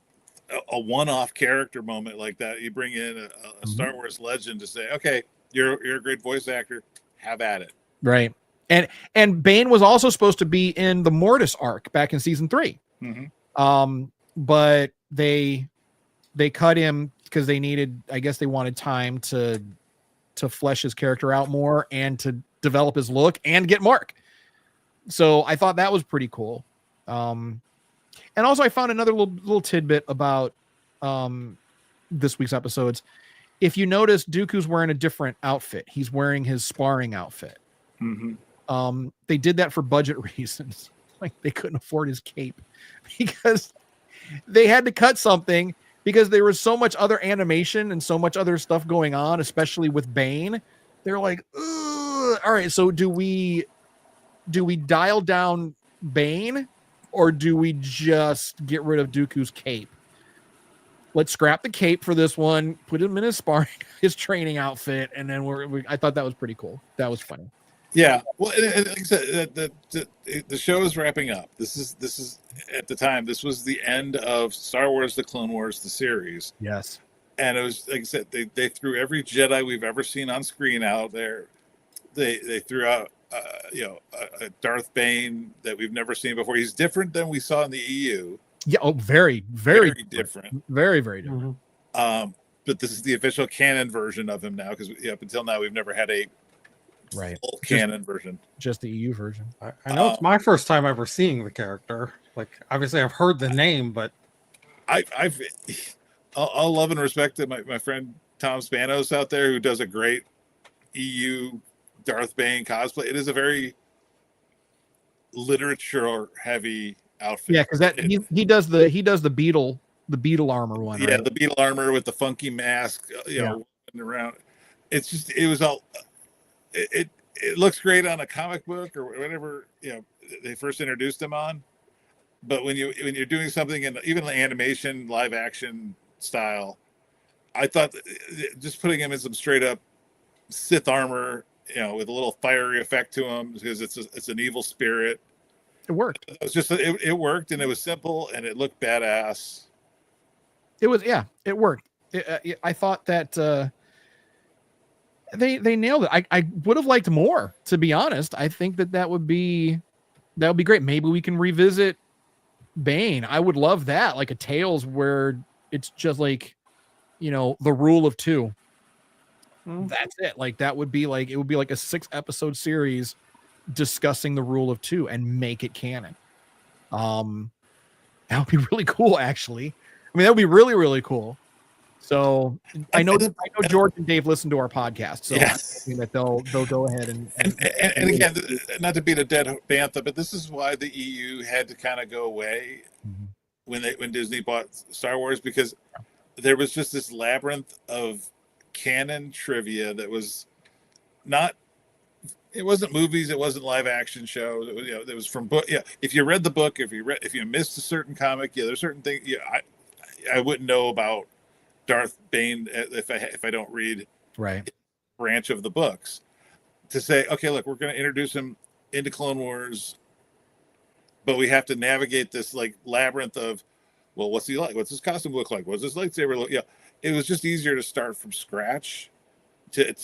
a one-off character moment like that. You bring in a Star Wars legend to say, okay, you're a great voice actor, have at it.
Right. And Bane was also supposed to be in the Mortis arc back in season 3. But they cut him because they needed, I guess they wanted time to flesh his character out more and to develop his look and get Mark. So I thought that was pretty cool. And also I found another little tidbit about this week's episodes. If you notice, Dooku's wearing a different outfit. He's wearing his sparring outfit. They did that for budget reasons. Like they couldn't afford his cape because they had to cut something because there was so much other animation and so much other stuff going on, especially with Bane. They're like, all right, so do we dial down Bane or do we just get rid of Dooku's cape? Let's scrap the cape for this one, put him in his training outfit, and then I thought that was pretty cool. That was funny.
Yeah, well, like I said, the show is wrapping up. This is at the time. This was the end of Star Wars: The Clone Wars, the series.
Yes,
and it was like I said, they threw every Jedi we've ever seen on screen out there. They threw out a Darth Bane that we've never seen before. He's different than we saw in the EU.
Yeah, very, very, very
different.
Very, very different.
But this is the official canon version of him now, because up until now we've never had a full canon version.
Just the EU version.
I know it's my first time ever seeing the character. Like, obviously, I've heard the name, but
I'll love and respect to my friend Tom Spanos out there, who does a great EU Darth Bane cosplay. It is a very literature heavy outfit.
Yeah, because he does the beetle armor one.
Yeah,
right?
the beetle armor with the funky mask. Around. It's just it looks great on a comic book or whatever they first introduced him on, but when you're doing something in even the animation live action style, I thought just putting him in some straight up Sith armor, with a little fiery effect to him, because it's an evil spirit.
It worked.
It was just it worked, and it was simple, and it looked badass.
It worked. I thought that they nailed it. I would have liked more, to be honest. I think that would be great. Maybe we can revisit Bane. I would love that, like a Tales where it's just like, the rule of 2. That's it. Like it would be like a 6-episode series discussing the rule of 2 and make it canon. That would be really cool, actually. I mean, that would be really, really cool. So I know George and Dave listen to our podcast, so
yes.
I think that they'll go ahead and
again, not to beat a dead bantha, but this is why the EU had to kind of go away when Disney bought Star Wars, because there was just this labyrinth of canon trivia that was not. It wasn't movies. It wasn't live action shows. It was, it was from book. Yeah, if you read the book, if you missed a certain comic, there's certain things. Yeah, I wouldn't know about Darth Bane if I don't read branch of the books. To say, okay, look, we're going to introduce him into Clone Wars, but we have to navigate this like labyrinth of, well, what's he like? What's his costume look like? What's his lightsaber look? Yeah, it was just easier to start from scratch. To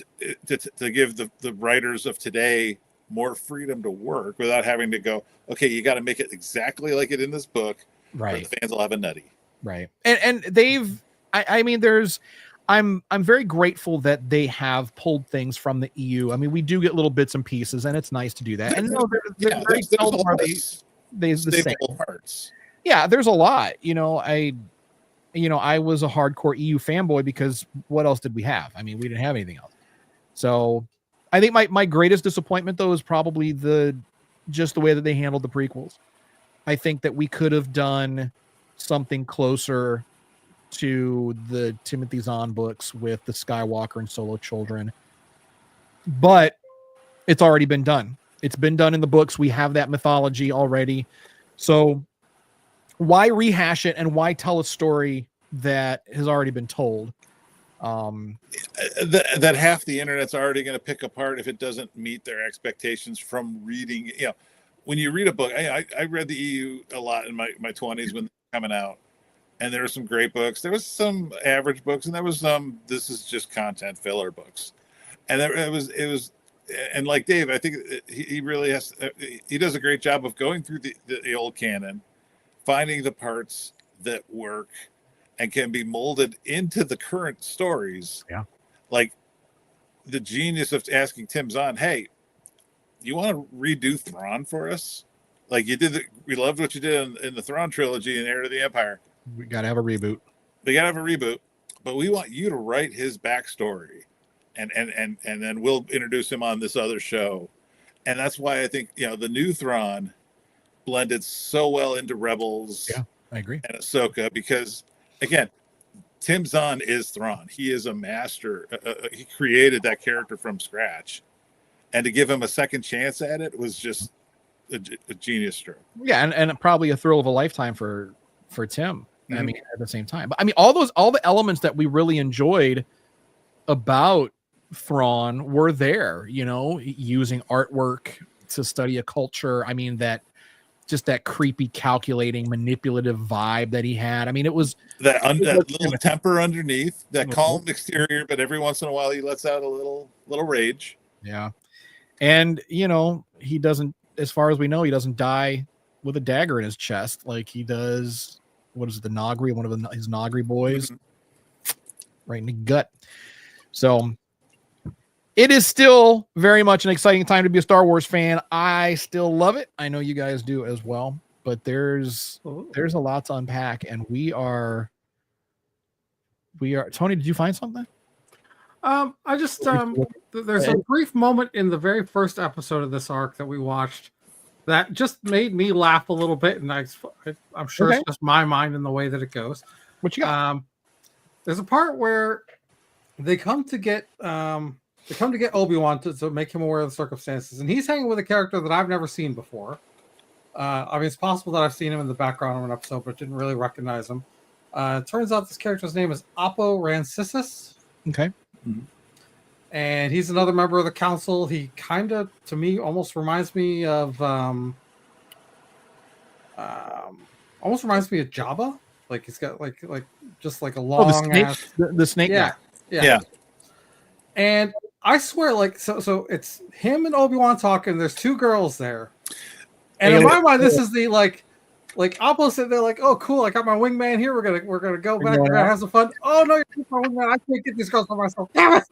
give the writers of today more freedom to work without having to go, okay, you got to make it exactly like it in this book,
right?
Or the fans will have a nutty,
right? And they've, I mean, I'm very grateful that they have pulled things from the EU. I mean, we do get little bits and pieces, and it's nice to do that. And they're very seldom are they the same parts. Yeah, there's a lot. I was a hardcore EU fanboy because what else did we have? I mean, we didn't have anything else. So I think my greatest disappointment, though, is probably just the way that they handled the prequels. I think that we could have done something closer to the Timothy Zahn books with the Skywalker and Solo children. but it's already been done. It's been done in the books. We have that mythology already. So why rehash it and why tell a story that has already been told?
That half the internet's already going to pick apart if it doesn't meet their expectations from reading. When you read a book, I read the EU a lot in my 20s when they were coming out, and there were some great books. There was some average books, and there was some this is just content filler books. And it was, and like Dave, I think he really has. He does a great job of going through the old canon, finding the parts that work and can be molded into the current stories.
Yeah,
like the genius of asking Tim Zahn, "Hey, you want to redo Thrawn for us? Like you did. We loved what you did in the Thrawn trilogy and Heir to the Empire.
we got to have a reboot.
They got to have a reboot, but we want you to write his backstory." And then we'll introduce him on this other show. And that's why I think, the new Thrawn blended so well into Rebels.
Yeah, I agree.
And Ahsoka, because again, Tim Zahn is Thrawn. He is a master. He created that character from scratch. And to give him a second chance at it was just a genius stroke.
Yeah. And probably a thrill of a lifetime for Tim. Mm-hmm. I mean, at the same time, but I mean, all the elements that we really enjoyed about Thrawn were there, using artwork to study a culture. I mean, that creepy, calculating, manipulative vibe that he had. I mean, it was
that little temper underneath, that calm exterior, but every once in a while he lets out a little rage.
Yeah. And, he doesn't, as far as we know, he doesn't die with a dagger in his chest like he does. What is it, the Nagri, one of his Nagri boys, right in the gut. So it is still very much an exciting time to be a Star Wars fan. I still love it. I know you guys do as well, but there's a lot to unpack, and we are Tony, did you find something?
I just there's a brief moment in the very first episode of this arc that we watched that just made me laugh a little bit, and I'm sure it's just my mind and the way that it goes.
What you got?
There's a part where they come to get Obi-Wan to make him aware of the circumstances, and he's hanging with a character that I've never seen before. I mean, it's possible that I've seen him in the background of an episode, but didn't really recognize him. It turns out this character's name is Oppo Rancisis.
Okay.
Mm-hmm. And he's another member of the council. He kind of, to me, almost reminds me of Jabba. Like he's got like just like a long ass
the snake guy.
Yeah. And I swear, so it's him and Obi-Wan talking. There's two girls there, and in my mind, this is the like opposite. They're like, "Oh, cool! I got my wingman here. We're gonna go back. We're gonna have some fun." Oh no, you're my wingman. I can't get these girls by myself. Damn it!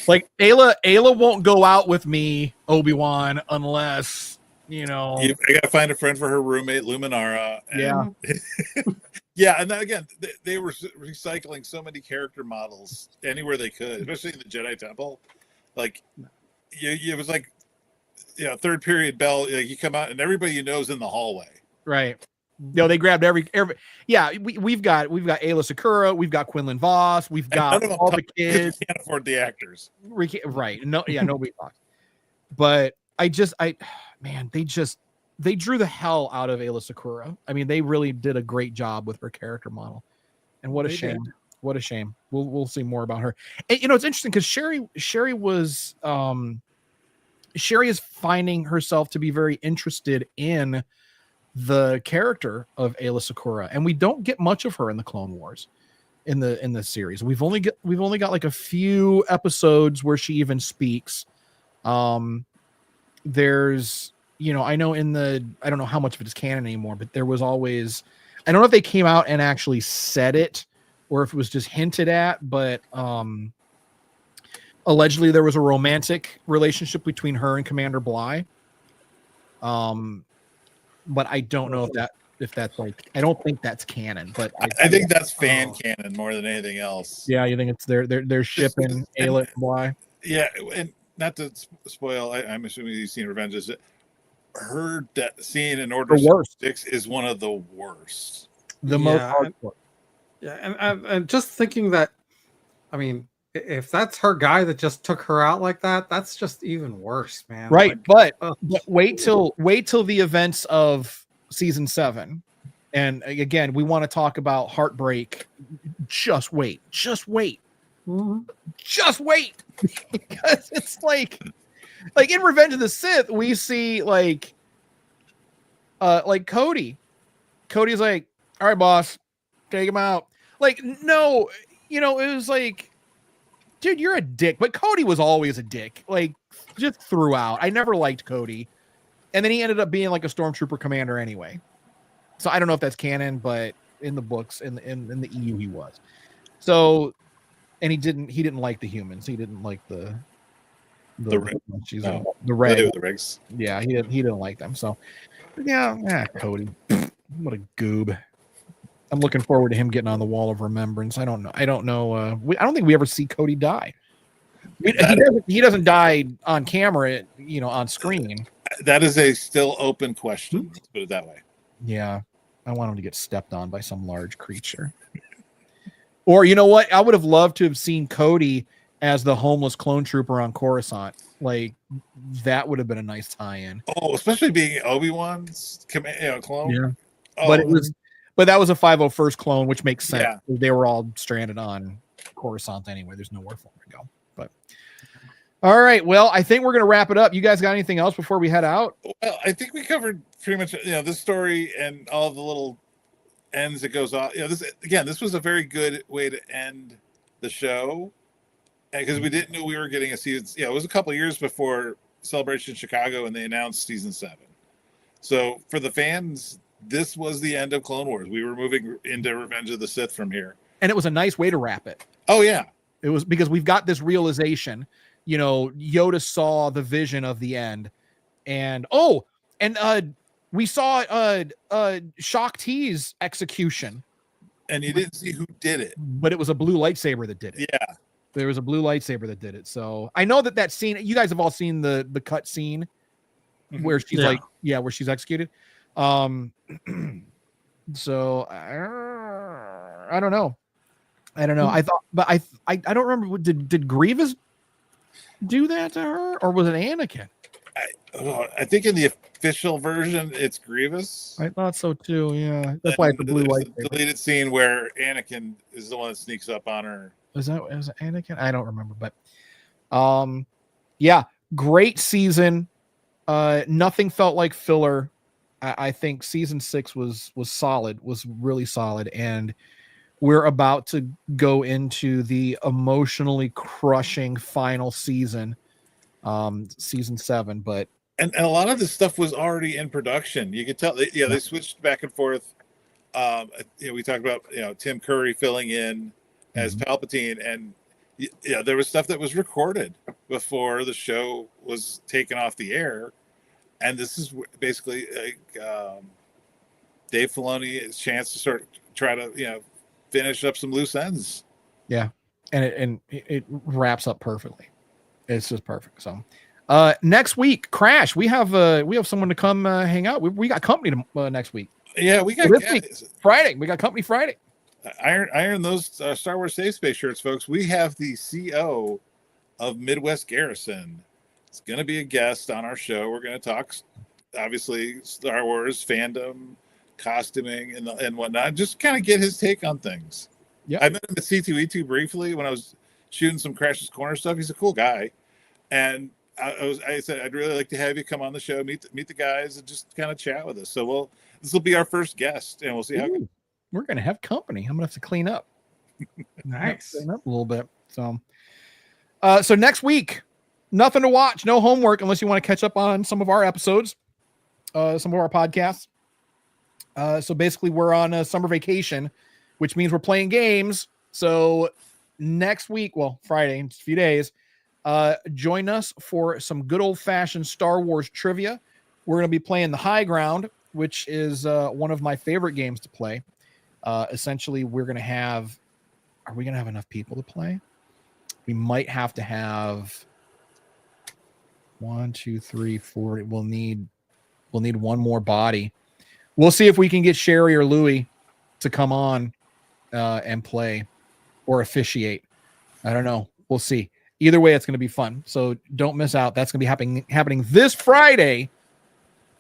Like Ayla won't go out with me, Obi-Wan, unless I
gotta find a friend for her roommate, Luminara.
And,
yeah, and then again, they were recycling so many character models anywhere they could, especially in the Jedi Temple. Like, it was like, third period bell. You come out and everybody you know is in the hallway.
Right. They grabbed every. Yeah, we've got Ayla Secura, we've got Quinlan Voss, we've got all the kids.
Can't afford the actors.
Right. No. Yeah. Nobody talks. But they drew the hell out of Ayla Secura. I mean, they really did a great job with her character model. And what a shame. What a shame. We'll see more about her. And it's interesting because Sherry was Sherry is finding herself to be very interested in the character of Ayla Secura, and we don't get much of her in the Clone Wars in the series. We've only got like a few episodes where she even speaks. There's I know I don't know how much of it is canon anymore, but there was always, I don't know if they came out and actually said it or if it was just hinted at, but allegedly there was a romantic relationship between her and Commander Bly. But I don't know if that's like, I don't think that's canon, but
I think that's fan canon more than anything else.
Yeah, you think it's they're shipping Ayla and Bly?
Yeah, and not to spoil, I'm assuming you've seen Revenge. Her scene in Order 66 is one of the worst.
The most hardcore.
Yeah, and just thinking that, I mean, if that's her guy that just took her out like that, that's just even worse, man.
Right,
Like,
but wait till the events of season 7, and again, we want to talk about heartbreak. Just wait,
mhm.
just wait, because it's like in Revenge of the Sith, we see like Cody. Cody's like, all right, boss, take him out. Like, no, it was like, dude, you're a dick. But Cody was always a dick, like just throughout. I never liked Cody, and then he ended up being like a stormtrooper commander anyway. So I don't know if that's canon, but in the books, in the EU, he was. So, and he didn't like the humans. He didn't like the
regs.
Yeah, he didn't like them. So, yeah, Cody, what a goob. I'm looking forward to him getting on the Wall of Remembrance. I don't know. I don't think we ever see Cody die. He doesn't die on camera, on screen.
That is a still open question. Let's put it that way.
Yeah, I want him to get stepped on by some large creature. Or you know what? I would have loved to have seen Cody as the homeless clone trooper on Coruscant. Like that would have been a nice tie-in.
Oh, especially being Obi-Wan's clone.
Yeah,
oh.
but that was a 501st clone, which makes sense.
Yeah.
They were all stranded on Coruscant anyway. There's nowhere for them to go. But all right, well, I think we're gonna wrap it up. You guys got anything else before we head out?
Well, I think we covered pretty much this story and all the little ends it goes off. This was a very good way to end the show, because we didn't know we were getting a season. It was a couple of years before Celebration Chicago, and they announced season 7. So for the fans, this was the end of Clone Wars. We were moving into Revenge of the Sith from here,
and it was a nice way to wrap it.
Oh yeah,
it was, because we've got this realization. Yoda saw the vision of the end, and we saw Shaak Ti's execution,
and you didn't see who did it,
but it was a blue lightsaber that did it.
Yeah,
there was a blue lightsaber that did it. So I know that scene. You guys have all seen the cut scene where she's where she's executed. So I don't know. I thought, but I don't remember. Did Grievous do that to her, or was it Anakin?
I think in the official version it's Grievous.
I thought so too. Yeah, that's why it's the blue light.
Deleted scene where Anakin is the one that sneaks up on her.
Was it Anakin? I don't remember, but yeah, great season. Nothing felt like filler. I think season 6 was solid, was really solid, and we're about to go into the emotionally crushing final season, season 7. But
and a lot of this stuff was already in production. You could tell. They switched back and forth. We talked about Tim Curry filling in as Palpatine, and there was stuff that was recorded before the show was taken off the air. And this is basically Dave Filoni's chance to try to finish up some loose ends.
Yeah, and it wraps up perfectly. It's just perfect. So next week, Crash, we have someone to come hang out. We got company next week.
Yeah, we got
Friday. We got company Friday.
Iron those Star Wars SafeSpace shirts, folks. We have the CO of Midwest Garrison. It's going to be a guest on our show. We're going to talk, obviously, Star Wars fandom, costuming, and whatnot. Just kind of get his take on things.
Yeah,
I met him at C2E2 briefly when I was shooting some Crash's Corner stuff. He's a cool guy, and I said I'd really like to have you come on the show, meet the guys, and just kind of chat with us. So this will be our first guest, and we'll see how
we're going to have company. I'm going to have to clean up.
Nice,
clean up a little bit. So next week. Nothing to watch, no homework, unless you want to catch up on some of our episodes, some of our podcasts. So basically, we're on a summer vacation, which means we're playing games. So next week, Friday, in a few days, join us for some good old-fashioned Star Wars trivia. We're going to be playing the High Ground, which is one of my favorite games to play. Essentially, we're going to have... Are we going to have enough people to play? We might have to have... 1, 2, 3, 4. We'll need one more body. We'll see if we can get Sherry or Louie to come on and play or officiate. I don't know. we'll see. Either way, it's going to be fun. So don't miss out. That's going to be happening this Friday.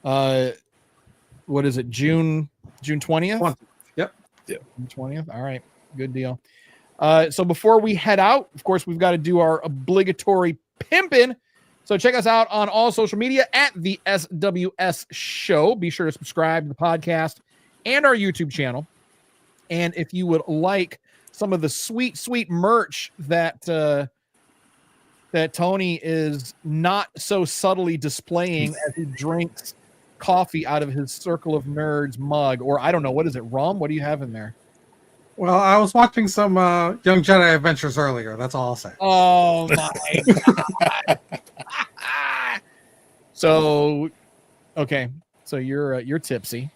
What is it? June 20th?
Yep.
Yep.
June 20th. All right. Good deal. So before we head out, of course, we've got to do our obligatory pimping. So check us out on all social media at the SWS Show. Be sure to subscribe to the podcast and our YouTube channel. And if you would like some of the sweet, sweet merch that Tony is not so subtly displaying as he drinks coffee out of his Circle of Nerds mug, or I don't know, what is it, rum? What do you have in there?
Well, I was watching some Young Jedi Adventures earlier. That's all I'll say.
Oh my God. So, okay. So you're tipsy.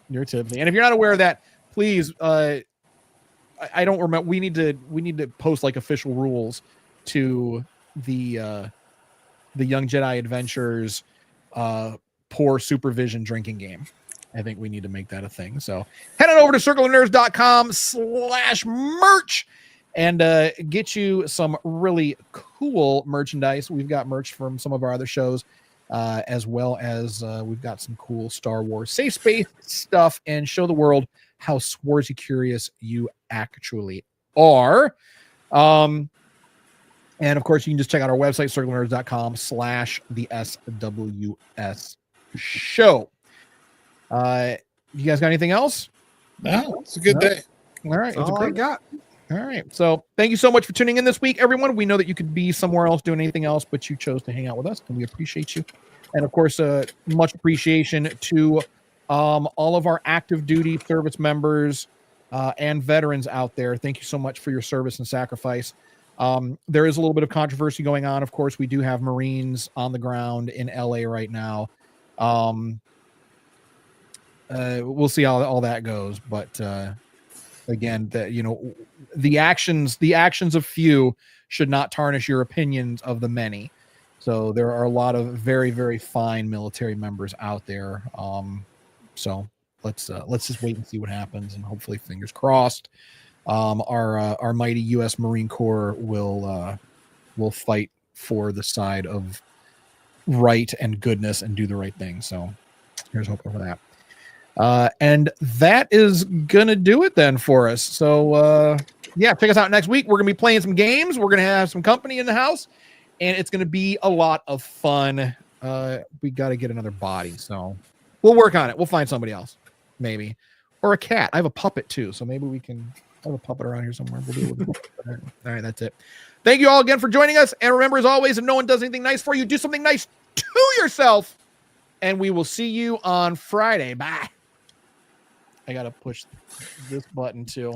You're tipsy. And if you're not aware of that, please, I don't remember. We need to post like official rules to the Young Jedi Adventures poor supervision drinking game. I think we need to make that a thing. So head on over to circleofnerds.com/merch and get you some really cool merchandise. We've got merch from some of our other shows, as well as we've got some cool Star Wars SafeSpace stuff, and show the world how Swarzy curious you actually are. And of course, you can just check out our website, circleofnerds.com/the SWS show. You guys got anything else?
No, it's a good day.
All right.
That's all I got.
All right. So thank you so much for tuning in this week, everyone. We know that you could be somewhere else doing anything else, but you chose to hang out with us, and we appreciate you. And of course, much appreciation to all of our active duty service members and veterans out there. Thank you so much for your service and sacrifice. There is a little bit of controversy going on. Of course, we do have Marines on the ground in LA right now. We'll see how all that goes, but again, the actions of few should not tarnish your opinions of the many. So there are a lot of very, very fine military members out there. So let's just wait and see what happens, and hopefully, fingers crossed, our mighty U.S. Marine Corps will fight for the side of right and goodness and do the right thing. So here's hoping for that. And that is gonna do it then for us. So yeah, check us out next week. We're gonna be playing some games. We're gonna have some company in the house, and it's gonna be a lot of fun. We got to get another body, so we'll work on it. We'll find somebody else, maybe, or a cat. I have a puppet too, so maybe we can have a puppet around here somewhere. We'll deal with it. All right, that's it. Thank you all again for joining us, and remember, as always, if no one does anything nice for you, do something nice to yourself, and we will see you on Friday. Bye. I gotta push this button too.